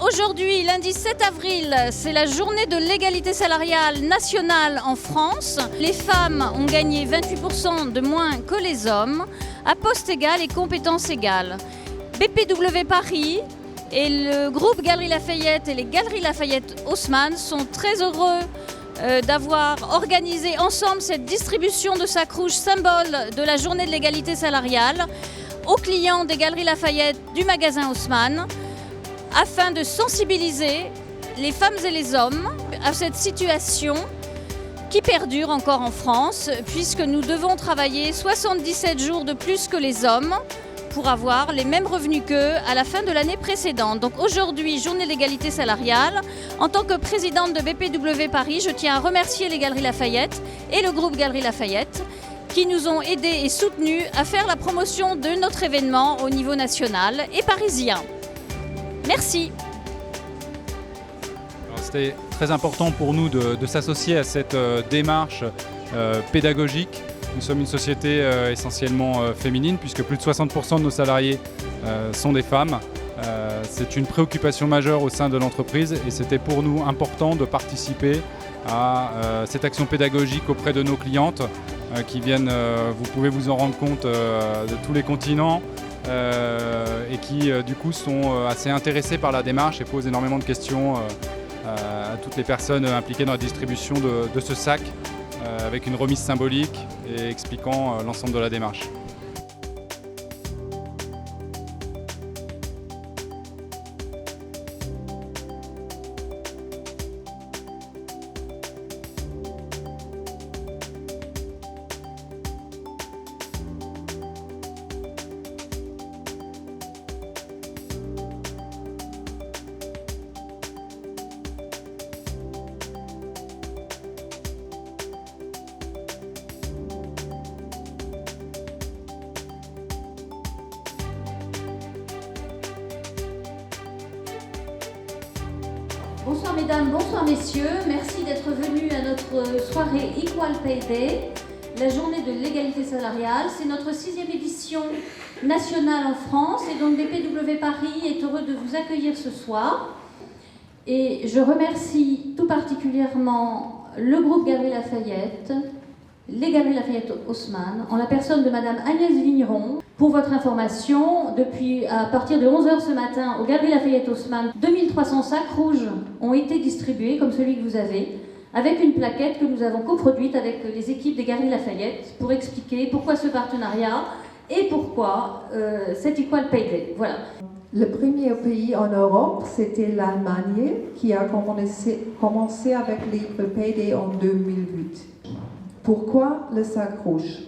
aujourd'hui, lundi 7 avril, c'est la journée de l'égalité salariale nationale en France. Les femmes ont gagné 28% de moins que les hommes, à poste égal et compétences égales. BPW Paris et le groupe Galeries Lafayette et les Galeries Lafayette Haussmann sont très heureux d'avoir organisé ensemble cette distribution de sacs rouges, symbole de la journée de l'égalité salariale, aux clients des Galeries Lafayette du magasin Haussmann, afin de sensibiliser les femmes et les hommes à cette situation qui perdure encore en France, puisque nous devons travailler 77 jours de plus que les hommes pour avoir les mêmes revenus qu'eux à la fin de l'année précédente. Donc aujourd'hui, journée de l'égalité salariale. En tant que présidente de BPW Paris, je tiens à remercier les Galeries Lafayette et le groupe Galeries Lafayette qui nous ont aidés et soutenus à faire la promotion de notre événement au niveau national et parisien. Merci. C'était très important pour nous de s'associer à cette démarche pédagogique. Nous sommes une société essentiellement féminine puisque plus de 60% de nos salariés sont des femmes. C'est une préoccupation majeure au sein de l'entreprise et c'était pour nous important de participer à cette action pédagogique auprès de nos clientes qui viennent, vous pouvez vous en rendre compte, de tous les continents et qui du coup sont assez intéressés par la démarche et posent énormément de questions à toutes les personnes impliquées dans la distribution de ce sac avec une remise symbolique et expliquant l'ensemble de la démarche. Bonsoir mesdames, bonsoir messieurs, merci d'être venus à notre soirée Equal Pay Day, la journée de l'égalité salariale. C'est notre 6e édition nationale en France et donc BPW Paris est heureux de vous accueillir ce soir. Et je remercie tout particulièrement le groupe Galeries Lafayette, les Galeries Lafayette Haussmann, en la personne de Madame Agnès Vigneron. Pour votre information, depuis à partir de 11h ce matin, aux Galeries Lafayette Haussmann, 2300 sacs rouges ont été distribués, comme celui que vous avez, avec une plaquette que nous avons coproduite avec les équipes des Galeries Lafayette pour expliquer pourquoi ce partenariat et pourquoi cet Equal Pay Day. Voilà. Le premier pays en Europe, c'était l'Allemagne, qui a commencé avec l'Equal Pay Day en 2008. Pourquoi le sac rouge?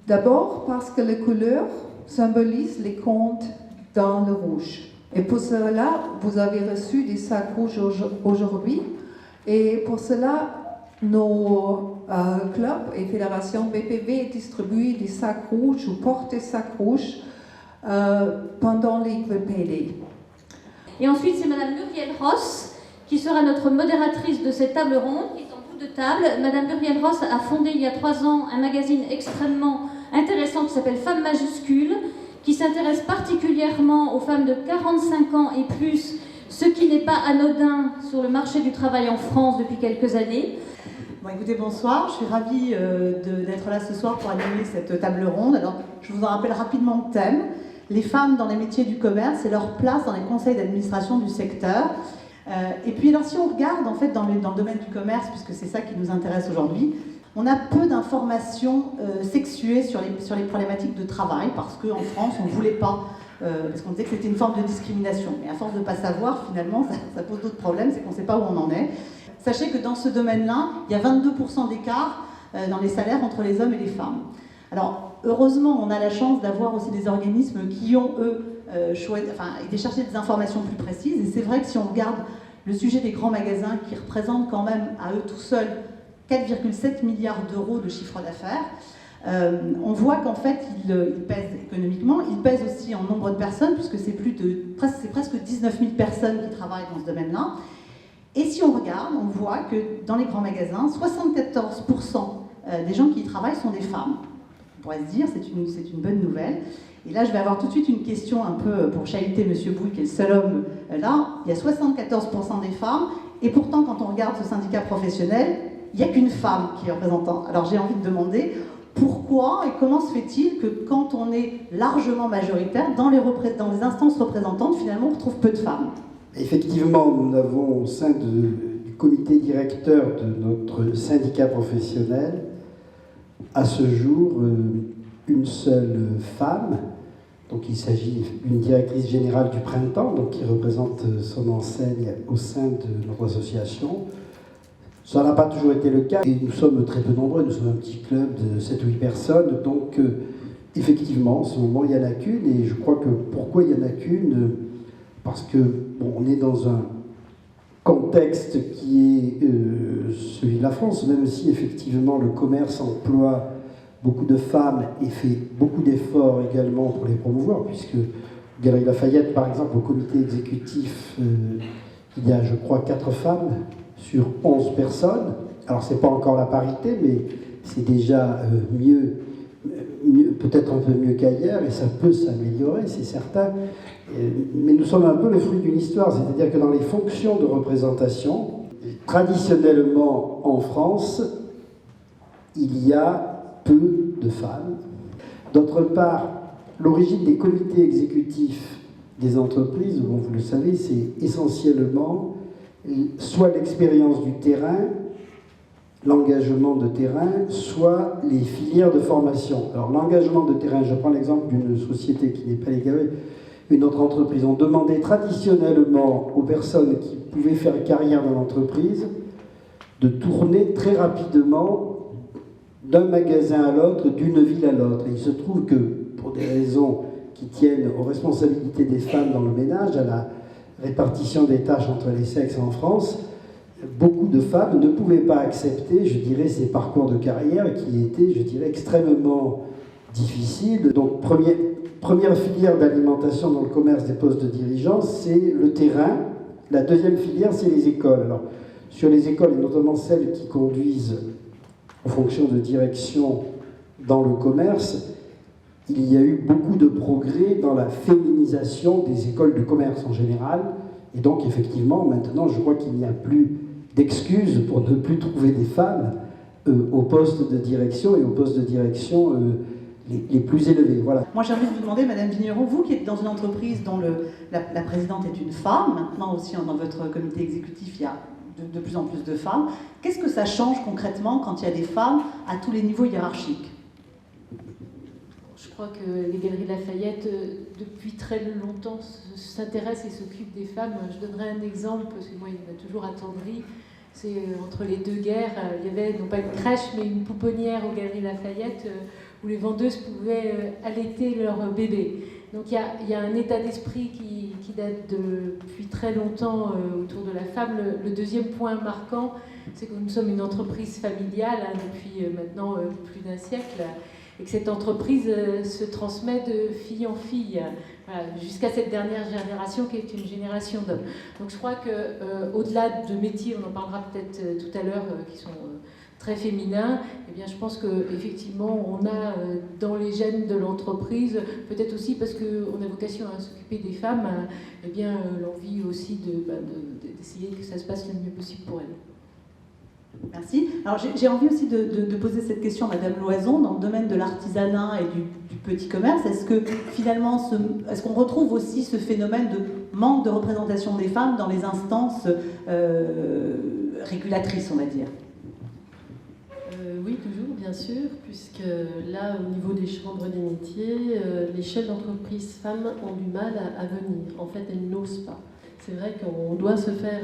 D'abord parce que les couleurs symbolisent les comptes dans le rouge. Et pour cela, vous avez reçu des sacs rouges aujourd'hui. Et pour cela, nos clubs et fédérations BPV distribuent des sacs rouges ou portent des sacs rouges pendant l'Equal Pay Day. Et ensuite, c'est Madame Muriel Ross qui sera notre modératrice de cette table ronde, qui est en bout de table. Madame Muriel Ross a fondé il y a 3 ans un magazine extrêmement intéressant qui s'appelle Femmes majuscules, qui s'intéresse particulièrement aux femmes de 45 ans et plus, ce qui n'est pas anodin sur le marché du travail en France depuis quelques années. Bon, écoutez, bonsoir, je suis ravie d'être là ce soir pour animer cette table ronde. Alors, je vous en rappelle rapidement le thème. Les femmes dans les métiers du commerce et leur place dans les conseils d'administration du secteur. Et puis, alors, si on regarde en fait dans le domaine du commerce, puisque c'est ça qui nous intéresse aujourd'hui, on a peu d'informations sexuées sur les problématiques de travail, parce qu'en France, on ne voulait pas, parce qu'on disait que c'était une forme de discrimination. Mais à force de ne pas savoir, finalement, ça pose d'autres problèmes, c'est qu'on ne sait pas où on en est. Sachez que dans ce domaine-là, il y a 22% d'écart dans les salaires entre les hommes et les femmes. Alors, heureusement, on a la chance d'avoir aussi des organismes qui ont, eux, été chercher des informations plus précises. Et c'est vrai que si on regarde le sujet des grands magasins, qui représentent quand même à eux tout seuls 4,7 milliards d'euros de chiffre d'affaires, on voit qu'en fait, ils pèsent économiquement, ils pèsent aussi en nombre de personnes, puisque c'est presque 19 000 personnes qui travaillent dans ce domaine-là. Et si on regarde, on voit que dans les grands magasins, 74% des gens qui y travaillent sont des femmes. pourrait se dire, c'est une bonne nouvelle. Et là, je vais avoir tout de suite une question un peu pour chahuter M. Boulle, qui est le seul homme là. Il y a 74% des femmes, et pourtant, quand on regarde ce syndicat professionnel, il n'y a qu'une femme qui est représentante. Alors j'ai envie de demander pourquoi et comment se fait-il que quand on est largement majoritaire, dans les instances représentantes, finalement, on retrouve peu de femmes? Effectivement, nous avons au sein du comité directeur de notre syndicat professionnel, à ce jour, une seule femme. Donc il s'agit d'une directrice générale du Printemps, donc qui représente son enseigne au sein de notre association. Ça n'a pas toujours été le cas, et nous sommes très peu nombreux, nous sommes un petit club de 7 ou 8 personnes, donc effectivement, en ce moment, il n'y en a qu'une, et je crois que pourquoi il n'y en a qu'une? Parce que, bon, on est dans un contexte qui est celui de la France, même si effectivement le commerce emploie beaucoup de femmes et fait beaucoup d'efforts également pour les promouvoir, puisque Galeries Lafayette, par exemple, au comité exécutif, il y a, je crois, 4 femmes sur 11 personnes. Alors, ce n'est pas encore la parité, mais c'est déjà mieux, peut-être un peu mieux qu'ailleurs, et ça peut s'améliorer, c'est certain. Mais nous sommes un peu le fruit d'une histoire, c'est-à-dire que dans les fonctions de représentation, traditionnellement en France, il y a peu de femmes. D'autre part, l'origine des comités exécutifs des entreprises, bon, vous le savez, c'est essentiellement soit l'expérience du terrain, l'engagement de terrain, soit les filières de formation. Alors l'engagement de terrain, je prends l'exemple d'une société qui n'est pas légale, une autre entreprise. On demandait traditionnellement aux personnes qui pouvaient faire carrière dans l'entreprise de tourner très rapidement d'un magasin à l'autre, d'une ville à l'autre. Et il se trouve que, pour des raisons qui tiennent aux responsabilités des femmes dans le ménage, à la répartition des tâches entre les sexes en France, beaucoup de femmes ne pouvaient pas accepter, je dirais, ces parcours de carrière qui étaient, je dirais, extrêmement difficiles. Donc, première filière d'alimentation dans le commerce des postes de dirigeance, c'est le terrain. La deuxième filière, c'est les écoles. Alors, sur les écoles, et notamment celles qui conduisent aux fonctions de direction dans le commerce, il y a eu beaucoup de progrès dans la féminisation des écoles de commerce en général. Et donc, effectivement, maintenant, je crois qu'il n'y a plus d'excuses pour ne plus trouver des femmes aux postes de direction et aux postes de direction les plus élevés. Voilà. Moi, j'ai envie de vous demander, Madame Vigneron, vous qui êtes dans une entreprise dont la présidente est une femme, maintenant aussi dans votre comité exécutif, il y a de plus en plus de femmes, qu'est-ce que ça change concrètement quand il y a des femmes à tous les niveaux hiérarchiques? Je crois que les Galeries Lafayette, depuis très longtemps, s'intéressent et s'occupent des femmes. Je donnerai un exemple, parce que moi, il m'a toujours attendri. C'est entre les deux guerres, il y avait non pas une crèche, mais une pouponnière aux Galeries Lafayette, où les vendeuses pouvaient allaiter leurs bébés. Donc il y a un état d'esprit qui date depuis très longtemps autour de la femme. Le deuxième point marquant, c'est que nous sommes une entreprise familiale depuis maintenant plus d'un siècle, et que cette entreprise se transmet de fille en fille, voilà, jusqu'à cette dernière génération qui est une génération d'hommes. Donc je crois qu'au-delà de métiers, on en parlera peut-être tout à l'heure, qui sont très féminins, eh bien, je pense qu'effectivement, on a dans les gènes de l'entreprise, peut-être aussi parce qu'on a vocation à s'occuper des femmes, eh bien, l'envie aussi d'essayer que ça se passe le mieux possible pour elles. Merci. Alors j'ai envie aussi de poser cette question à Madame Loison, dans le domaine de l'artisanat et du petit commerce. Est-ce que finalement, est-ce qu'on retrouve aussi ce phénomène de manque de représentation des femmes dans les instances régulatrices, on va dire? Oui, toujours, bien sûr, puisque là, au niveau des chambres des métiers, les chefs d'entreprise femmes ont du mal à venir. En fait, elles n'osent pas. C'est vrai qu'on doit se faire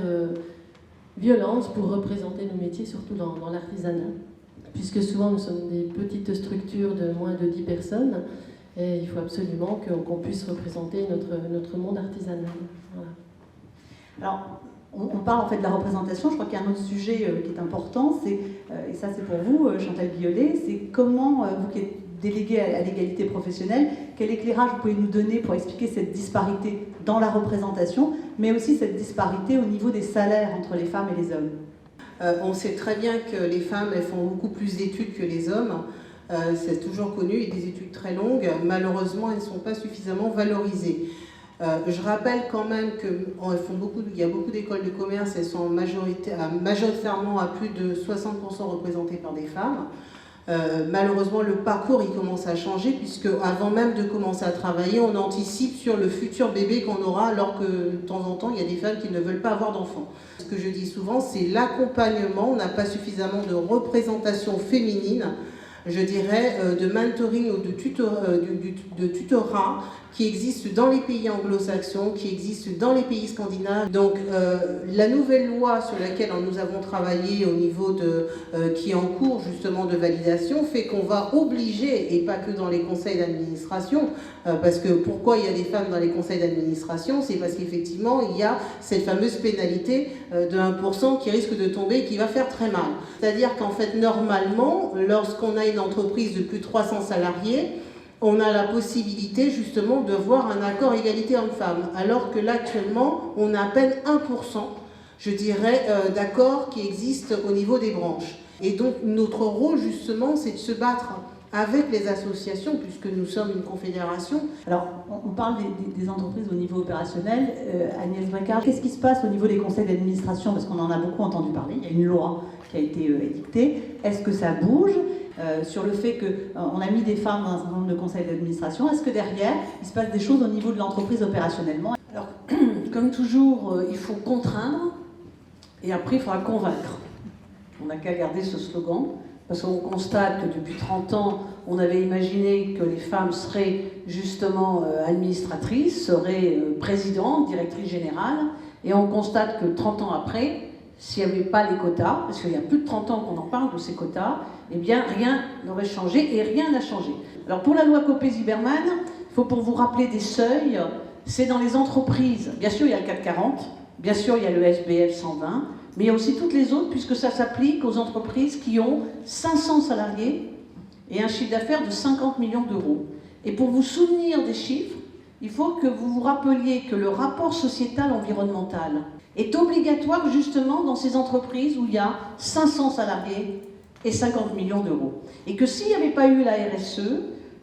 violence pour représenter nos métiers, surtout dans l'artisanat, puisque souvent nous sommes des petites structures de moins de 10 personnes, et il faut absolument qu'on puisse représenter notre monde artisanal. Voilà. Alors, on parle en fait de la représentation. Je crois qu'il y a un autre sujet qui est important, et ça c'est pour vous, Chantal Biolay, c'est comment, vous qui êtes déléguée à l'égalité professionnelle, quel éclairage vous pouvez nous donner pour expliquer cette disparité dans la représentation, mais aussi cette disparité au niveau des salaires entre les femmes et les hommes? On sait très bien que les femmes elles font beaucoup plus d'études que les hommes. c'est toujours connu, et des études très longues, malheureusement, elles ne sont pas suffisamment valorisées. Je rappelle quand même qu'il y a beaucoup d'écoles de commerce, elles sont majoritairement à plus de 60% représentées par des femmes. Malheureusement, le parcours il commence à changer, puisque avant même de commencer à travailler, on anticipe sur le futur bébé qu'on aura, alors que de temps en temps, il y a des femmes qui ne veulent pas avoir d'enfants. Ce que je dis souvent, c'est l'accompagnement. On n'a pas suffisamment de représentation féminine, je dirais, de mentoring ou de tutorat qui existe dans les pays anglo-saxons, qui existe dans les pays scandinaves. Donc la nouvelle loi sur laquelle nous avons travaillé au niveau qui est en cours justement de validation fait qu'on va obliger, et pas que dans les conseils d'administration, parce que pourquoi il y a des femmes dans les conseils d'administration, c'est parce qu'effectivement il y a cette fameuse pénalité de 1% qui risque de tomber et qui va faire très mal. C'est-à-dire qu'en fait normalement, lorsqu'on a une entreprise de plus de 300 salariés, on a la possibilité justement de voir un accord égalité homme-femme, alors que là actuellement on a à peine 1%, je dirais, d'accords qui existent au niveau des branches. Et donc notre rôle justement c'est de se battre avec les associations, puisque nous sommes une confédération. Alors on parle des entreprises au niveau opérationnel. Agnès Bricard, qu'est-ce qui se passe au niveau des conseils d'administration? Parce qu'on en a beaucoup entendu parler, il y a une loi qui a été édictée. Est-ce que ça bouge sur le fait qu'on a mis des femmes dans un certain nombre de conseils d'administration? Est-ce que derrière, il se passe des choses au niveau de l'entreprise opérationnellement? Alors, comme toujours, il faut contraindre et après il faudra convaincre. On n'a qu'à garder ce slogan, parce qu'on constate que depuis 30 ans, on avait imaginé que les femmes seraient justement administratrices, seraient présidentes, directrices générales, et on constate que 30 ans après, s'il n'y avait pas les quotas, parce qu'il y a plus de 30 ans qu'on en parle de ces quotas, eh bien rien n'aurait changé et rien n'a changé. Alors pour la loi Copé-Zimmermann, il faut pour vous rappeler des seuils, c'est dans les entreprises. Bien sûr, il y a le CAC 40, bien sûr, il y a le SBF 120, mais il y a aussi toutes les autres, puisque ça s'applique aux entreprises qui ont 500 salariés et un chiffre d'affaires de 50 millions d'euros. Et pour vous souvenir des chiffres, il faut que vous vous rappeliez que le rapport sociétal environnemental est obligatoire justement dans ces entreprises où il y a 500 salariés et 50 millions d'euros. Et que s'il n'y avait pas eu la RSE,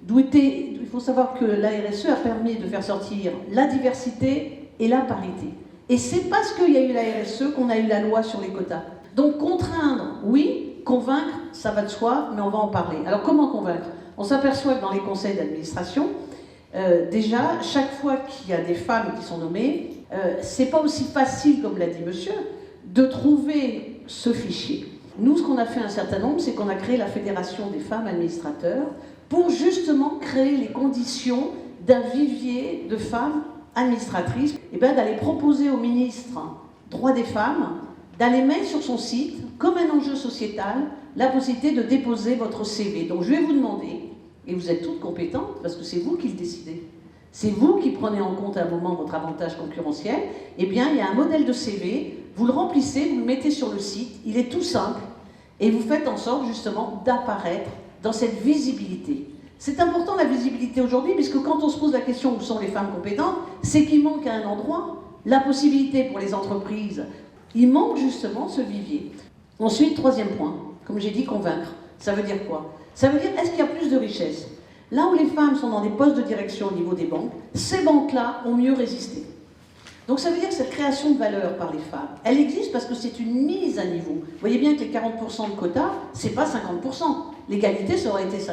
il faut savoir que la RSE a permis de faire sortir la diversité et la parité. Et c'est parce qu'il y a eu la RSE qu'on a eu la loi sur les quotas. Donc contraindre, oui, convaincre, ça va de soi, mais on va en parler. Alors comment convaincre? On s'aperçoit que dans les conseils d'administration, déjà, chaque fois qu'il y a des femmes qui sont nommées, c'est pas aussi facile, comme l'a dit monsieur, de trouver ce fichier. Nous, ce qu'on a fait un certain nombre, c'est qu'on a créé la Fédération des femmes administrateurs pour justement créer les conditions d'un vivier de femmes administratrices, et bien d'aller proposer au ministre droit des femmes, d'aller mettre sur son site, comme un enjeu sociétal, la possibilité de déposer votre CV. Donc je vais vous demander, et vous êtes toutes compétentes, parce que c'est vous qui le décidez, c'est vous qui prenez en compte à un moment votre avantage concurrentiel, eh bien il y a un modèle de CV, vous le remplissez, vous le mettez sur le site, il est tout simple, et vous faites en sorte justement d'apparaître dans cette visibilité. C'est important la visibilité aujourd'hui, puisque quand on se pose la question où sont les femmes compétentes, c'est qu'il manque à un endroit la possibilité pour les entreprises. Il manque justement ce vivier. Ensuite, troisième point, comme j'ai dit, convaincre. Ça veut dire quoi? Ça veut dire, est-ce qu'il y a plus de richesse? Là où les femmes sont dans des postes de direction au niveau des banques, ces banques-là ont mieux résisté. Donc ça veut dire que cette création de valeur par les femmes, elle existe parce que c'est une mise à niveau. Vous voyez bien que les 40% de quotas, c'est pas 50%. L'égalité, ça aurait été 50%.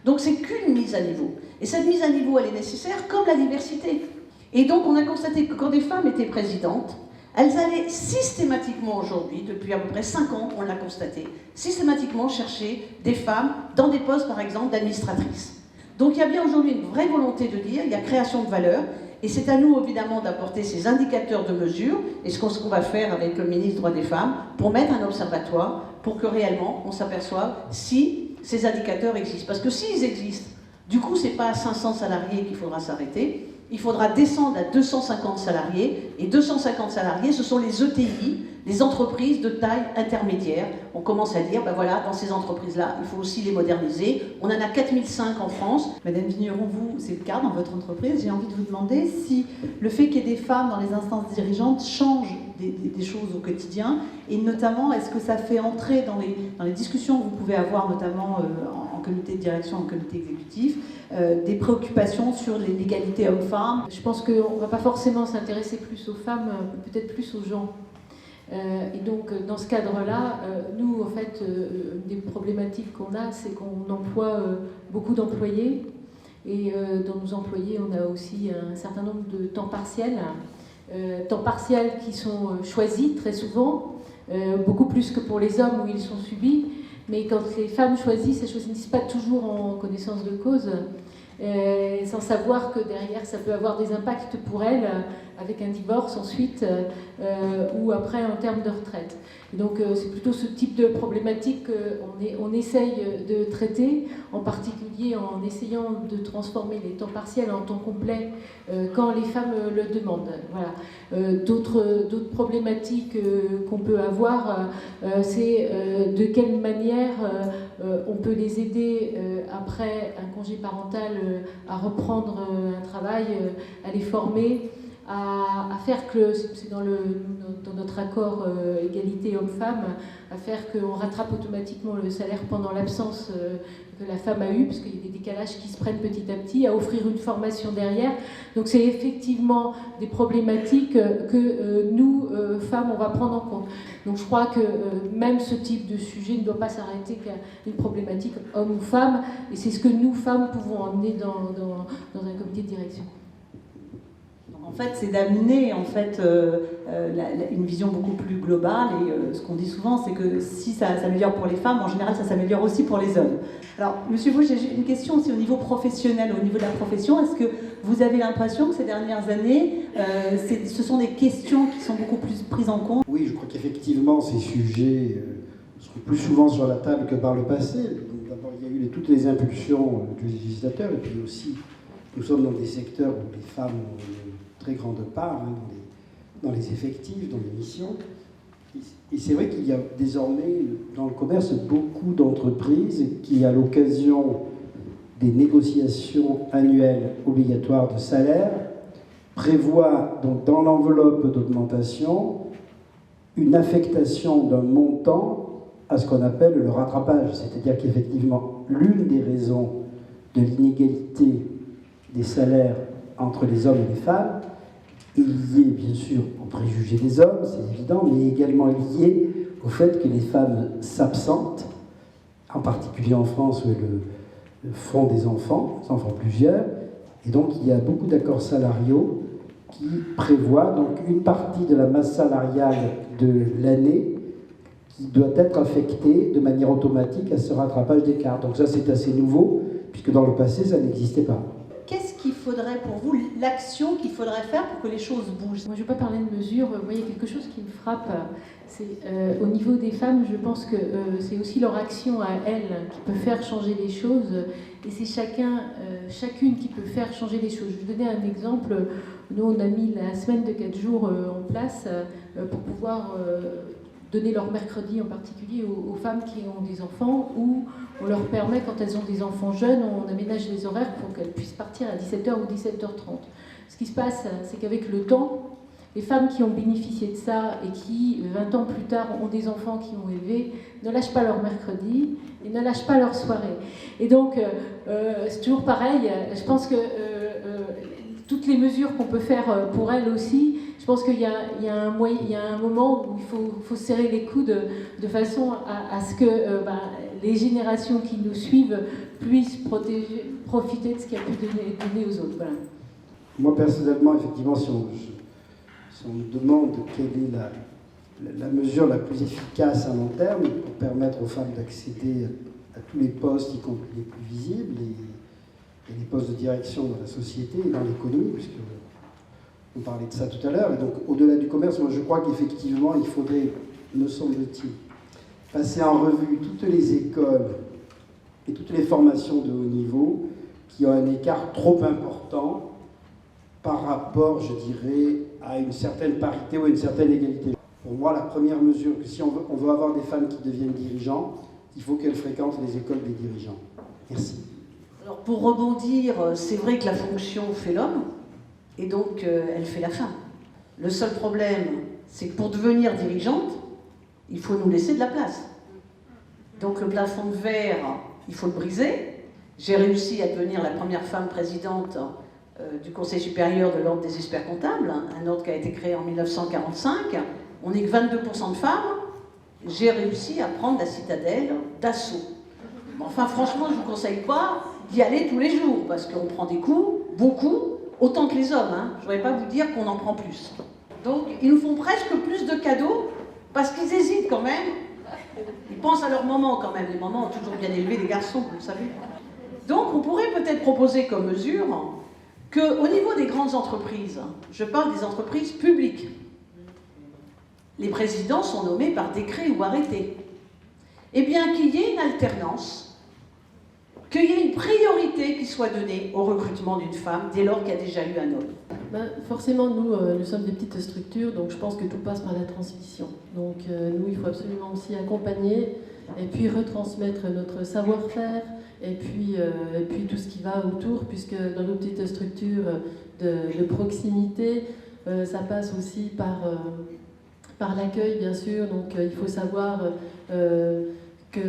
Donc c'est qu'une mise à niveau. Et cette mise à niveau, elle est nécessaire comme la diversité. Et donc on a constaté que quand des femmes étaient présidentes, elles allaient systématiquement aujourd'hui, depuis à peu près 5 ans, on l'a constaté, systématiquement chercher des femmes dans des postes, par exemple, d'administratrices. Donc il y a bien aujourd'hui une vraie volonté de dire, il y a création de valeur, et c'est à nous, évidemment, d'apporter ces indicateurs de mesure, et ce qu'on va faire avec le ministre des Droits des Femmes, pour mettre un observatoire, pour que réellement, on s'aperçoive si ces indicateurs existent. Parce que s'ils existent, du coup, c'est pas à 500 salariés qu'il faudra s'arrêter, il faudra descendre à 250 salariés, et 250 salariés, ce sont les ETI, les entreprises de taille intermédiaire. On commence à dire, ben voilà, dans ces entreprises-là, il faut aussi les moderniser. On en a 4005 en France. Madame Vigneron, vous, c'est le cas dans votre entreprise. J'ai envie de vous demander si le fait qu'il y ait des femmes dans les instances dirigeantes change des choses au quotidien, et notamment, est-ce que ça fait entrer dans les discussions que vous pouvez avoir, notamment en comité de direction, en comité exécutif, des préoccupations sur l'égalité hommes-femmes. Je pense qu'on ne va pas forcément s'intéresser plus aux femmes, peut-être plus aux gens. Et donc, dans ce cadre-là, nous, en fait, une des problématiques qu'on a, c'est qu'on emploie beaucoup d'employés. Et dans nos employés, on a aussi un certain nombre de temps partiels qui sont choisis très souvent, beaucoup plus que pour les hommes où ils sont subis. Mais quand les femmes choisissent, elles ne choisissent pas toujours en connaissance de cause, sans savoir que derrière, ça peut avoir des impacts pour elles, avec un divorce ensuite, ou après en termes de retraite. Et donc c'est plutôt ce type de problématique qu'on essaye de traiter, en particulier en essayant de transformer les temps partiels en temps complet quand les femmes le demandent. Voilà. D'autres problématiques qu'on peut avoir, c'est de quelle manière on peut les aider après un congé parental à reprendre un travail, à les former, à faire que, c'est dans notre accord égalité homme-femme, à faire qu'on rattrape automatiquement le salaire pendant l'absence que la femme a eue, parce qu'il y a des décalages qui se prennent petit à petit, à offrir une formation derrière. Donc c'est effectivement des problématiques que nous, femmes, on va prendre en compte. Donc je crois que même ce type de sujet ne doit pas s'arrêter qu'à une problématique homme ou femme, et c'est ce que nous, femmes, pouvons emmener dans un comité de direction. En fait, c'est d'amener une vision beaucoup plus globale, et ce qu'on dit souvent, c'est que si ça s'améliore pour les femmes, en général, ça s'améliore aussi pour les hommes. Alors, Monsieur Vaux, j'ai une question aussi au niveau professionnel, au niveau de la profession. Est-ce que vous avez l'impression que ces dernières années, ce sont des questions qui sont beaucoup plus prises en compte? Oui, je crois qu'effectivement, ces sujets sont plus souvent sur la table que par le passé. D'abord, il y a eu toutes les impulsions du législateur, et puis aussi, nous sommes dans des secteurs où les femmes ont une très grande part, dans les effectifs, dans les missions. Et c'est vrai qu'il y a désormais dans le commerce beaucoup d'entreprises qui, à l'occasion des négociations annuelles obligatoires de salaire, prévoient donc dans l'enveloppe d'augmentation une affectation d'un montant à ce qu'on appelle le rattrapage. C'est-à-dire qu'effectivement, l'une des raisons de l'inégalité des salaires entre les hommes et les femmes est liée bien sûr aux préjugés des hommes, c'est évident, mais également liée au fait que les femmes s'absentent, en particulier en France où elles font des enfants, elles en font plusieurs, et donc il y a beaucoup d'accords salariaux qui prévoient donc une partie de la masse salariale de l'année qui doit être affectée de manière automatique à ce rattrapage d'écart. Donc ça c'est assez nouveau, puisque dans le passé ça n'existait pas. Qu'est-ce qu'il faudrait pour vous, l'action qu'il faudrait faire pour que les choses bougent? Moi, je ne vais pas parler de mesures. Moi, il y a quelque chose qui me frappe. C'est au niveau des femmes, je pense que c'est aussi leur action à elles qui peut faire changer les choses. Et c'est chacune qui peut faire changer les choses. Je vais vous donner un exemple. Nous, on a mis la semaine de 4 jours en place pour pouvoir donner leur mercredi en particulier aux femmes qui ont des enfants, où on leur permet, quand elles ont des enfants jeunes, on aménage les horaires pour qu'elles puissent partir à 17h ou 17h30. Ce qui se passe, c'est qu'avec le temps, les femmes qui ont bénéficié de ça et qui, 20 ans plus tard, ont des enfants qui ont élevé, ne lâchent pas leur mercredi et ne lâchent pas leur soirée. Et donc, c'est toujours pareil, je pense que toutes les mesures qu'on peut faire pour elles aussi, je pense qu'il y a un moment où il faut serrer les coudes de façon à ce que les générations qui nous suivent puissent profiter de ce qu'il y a pu donner aux autres. Voilà. Moi, personnellement, effectivement, si on me demande quelle est la mesure la plus efficace à long terme pour permettre aux femmes d'accéder à tous les postes, y compris les plus visibles, et les postes de direction dans la société et dans l'économie, puisque on parlait de ça tout à l'heure, et donc au-delà du commerce, moi je crois qu'effectivement il faudrait, me semble-t-il, passer en revue toutes les écoles et toutes les formations de haut niveau qui ont un écart trop important par rapport, je dirais, à une certaine parité ou à une certaine égalité. Pour moi, la première mesure, que si on veut avoir des femmes qui deviennent dirigeants, il faut qu'elles fréquentent les écoles des dirigeants. Merci. Alors pour rebondir, c'est vrai que la fonction fait l'homme, et donc elle fait la femme. Le seul problème, c'est que pour devenir dirigeante, il faut nous laisser de la place. Donc le plafond de verre il faut le briser. J'ai réussi à devenir la première femme présidente du Conseil supérieur de l'ordre des experts comptables, un ordre qui a été créé en 1945. On n'est que 22% de femmes. J'ai réussi à prendre la citadelle d'assaut. Enfin, franchement, je ne vous conseille pas d'y aller tous les jours, parce qu'on prend des coups, beaucoup, autant que les hommes. Je ne vais pas vous dire qu'on en prend plus. Donc, ils nous font presque plus de cadeaux, parce qu'ils hésitent quand même. Ils pensent à leur maman quand même. Les mamans ont toujours bien élevé les garçons, vous le savez. Donc, on pourrait peut-être proposer comme mesure qu'au niveau des grandes entreprises, je parle des entreprises publiques, les présidents sont nommés par décret ou arrêté. Eh bien, qu'il y ait une alternance, qu'il y ait une priorité qui soit donnée au recrutement d'une femme dès lors qu'il y a déjà eu un homme. Forcément, nous sommes des petites structures, donc je pense que tout passe par la transmission. Donc nous, il faut absolument aussi accompagner et puis retransmettre notre savoir-faire et puis tout ce qui va autour, puisque dans nos petites structures de proximité, ça passe aussi par l'accueil, bien sûr. Donc il faut savoir que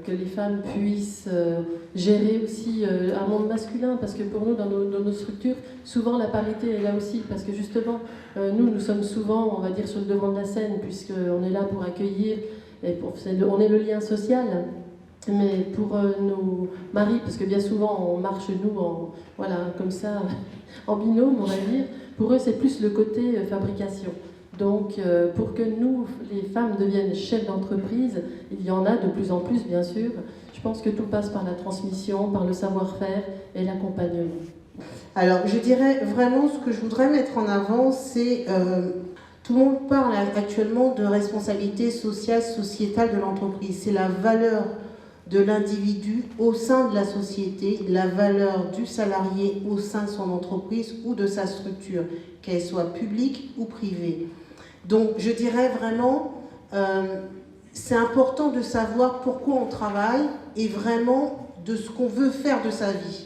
les femmes puissent gérer aussi un monde masculin, parce que pour nous, dans nos structures, souvent la parité est là aussi, parce que justement, nous sommes souvent, on va dire, sur le devant de la scène, puisqu'on est là pour accueillir, et on est le lien social. Mais pour nos maris, parce que bien souvent on marche nous comme ça, en binôme, on va dire, pour eux c'est plus le côté fabrication. Donc pour que nous, les femmes, deviennent chefs d'entreprise, il y en a de plus en plus bien sûr, je pense que tout passe par la transmission, par le savoir-faire et l'accompagnement. Alors je dirais vraiment ce que je voudrais mettre en avant, c'est tout le monde parle actuellement de responsabilité sociale, sociétale de l'entreprise. C'est la valeur de l'individu au sein de la société, la valeur du salarié au sein de son entreprise ou de sa structure, qu'elle soit publique ou privée. Donc je dirais vraiment, c'est important de savoir pourquoi on travaille et vraiment de ce qu'on veut faire de sa vie.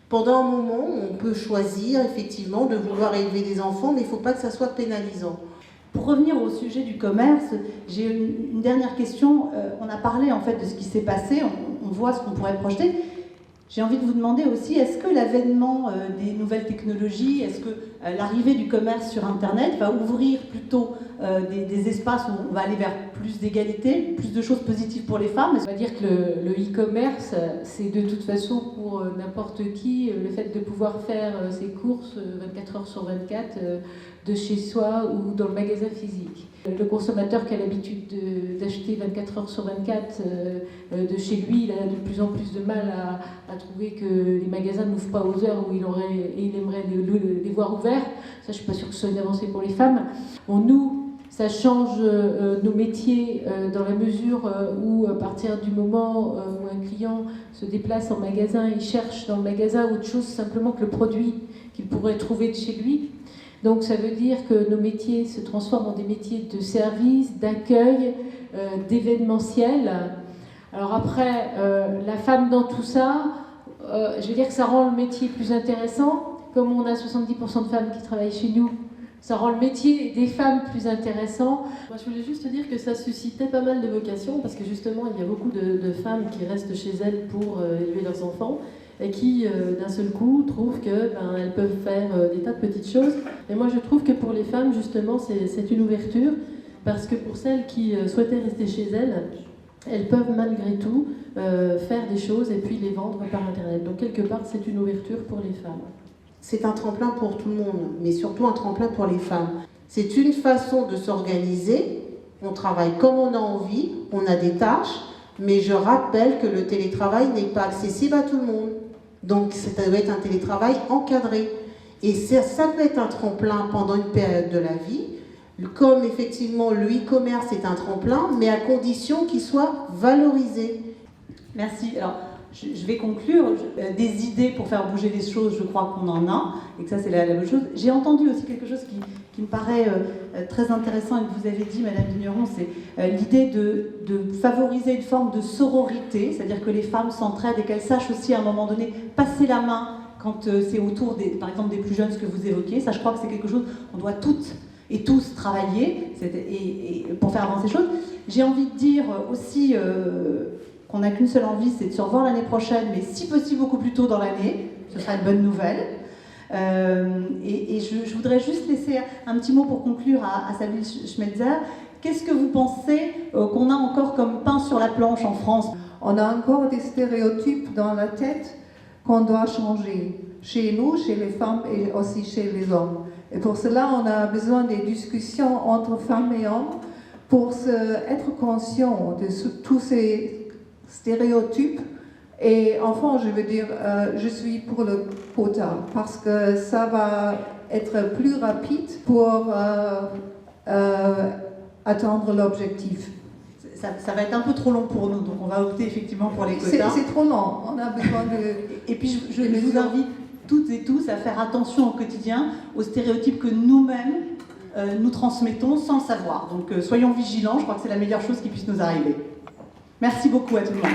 Pendant un moment, on peut choisir effectivement de vouloir élever des enfants, mais il ne faut pas que ça soit pénalisant. Pour revenir au sujet du commerce, j'ai une dernière question. On a parlé en fait de ce qui s'est passé, on voit ce qu'on pourrait projeter. J'ai envie de vous demander aussi, est-ce que l'avènement des nouvelles technologies, est-ce que l'arrivée du commerce sur Internet va ouvrir plutôt des espaces où on va aller vers plus d'égalité, plus de choses positives pour les femmes? On va dire que le e-commerce, c'est de toute façon pour n'importe qui le fait de pouvoir faire ses courses 24 heures sur 24 de chez soi ou dans le magasin physique. Le consommateur qui a l'habitude d'acheter 24 heures sur 24 de chez lui, il a de plus en plus de mal à trouver que les magasins n'ouvrent pas aux heures où il aimerait les voir ouverts. Ça, je ne suis pas sûre que ce soit une avancée pour les femmes. Bon, nous, ça change nos métiers dans la mesure où, à partir du moment où un client se déplace en magasin, il cherche dans le magasin autre chose simplement que le produit qu'il pourrait trouver de chez lui. Donc ça veut dire que nos métiers se transforment en des métiers de service, d'accueil, d'événementiel. Alors après, la femme dans tout ça, je veux dire que ça rend le métier plus intéressant. Comme on a 70% de femmes qui travaillent chez nous, ça rend le métier des femmes plus intéressant. Moi, je voulais juste dire que ça suscitait pas mal de vocations, parce que justement, il y a beaucoup de femmes qui restent chez elles pour élever leurs enfants, et qui, d'un seul coup, trouvent qu'elles peuvent faire des tas de petites choses. Et moi, je trouve que pour les femmes, justement, c'est une ouverture, parce que pour celles qui souhaitaient rester chez elles peuvent malgré tout faire des choses et puis les vendre par Internet. Donc, quelque part, c'est une ouverture pour les femmes. C'est un tremplin pour tout le monde, mais surtout un tremplin pour les femmes. C'est une façon de s'organiser. On travaille comme on a envie, on a des tâches, mais je rappelle que le télétravail n'est pas accessible à tout le monde. Donc ça doit être un télétravail encadré. Et ça peut être un tremplin pendant une période de la vie, comme effectivement le e-commerce est un tremplin, mais à condition qu'il soit valorisé. Merci. Alors, je vais conclure. Des idées pour faire bouger les choses, je crois qu'on en a, et que ça c'est la bonne chose. J'ai entendu aussi quelque chose qui me paraît très intéressant et que vous avez dit, Madame Vigneron, c'est l'idée de favoriser une forme de sororité, c'est-à-dire que les femmes s'entraident et qu'elles sachent aussi à un moment donné passer la main quand c'est autour, par exemple, des plus jeunes, ce que vous évoquez. Ça, je crois que c'est quelque chose qu'on doit toutes et tous travailler et pour faire avancer les choses. J'ai envie de dire aussi qu'on n'a qu'une seule envie, c'est de se revoir l'année prochaine, mais si possible beaucoup plus tôt dans l'année, ce sera une bonne nouvelle. Et je voudrais juste laisser un petit mot pour conclure à Sabine Schmetzer. Qu'est-ce que vous pensez qu'on a encore comme pain sur la planche en France? On a encore des stéréotypes dans la tête qu'on doit changer, chez nous, chez les femmes et aussi chez les hommes. Et pour cela, on a besoin des discussions entre femmes et hommes pour être conscient de tous ces stéréotypes. Et enfin, je veux dire, je suis pour le quota parce que ça va être plus rapide pour atteindre l'objectif. Ça va être un peu trop long pour nous, donc on va opter effectivement pour les quotas. C'est trop long, on a besoin de... Et puis je vous invite toutes et tous à faire attention au quotidien aux stéréotypes que nous-mêmes nous transmettons sans le savoir. Donc soyons vigilants, je crois que c'est la meilleure chose qui puisse nous arriver. Merci beaucoup à tout le monde.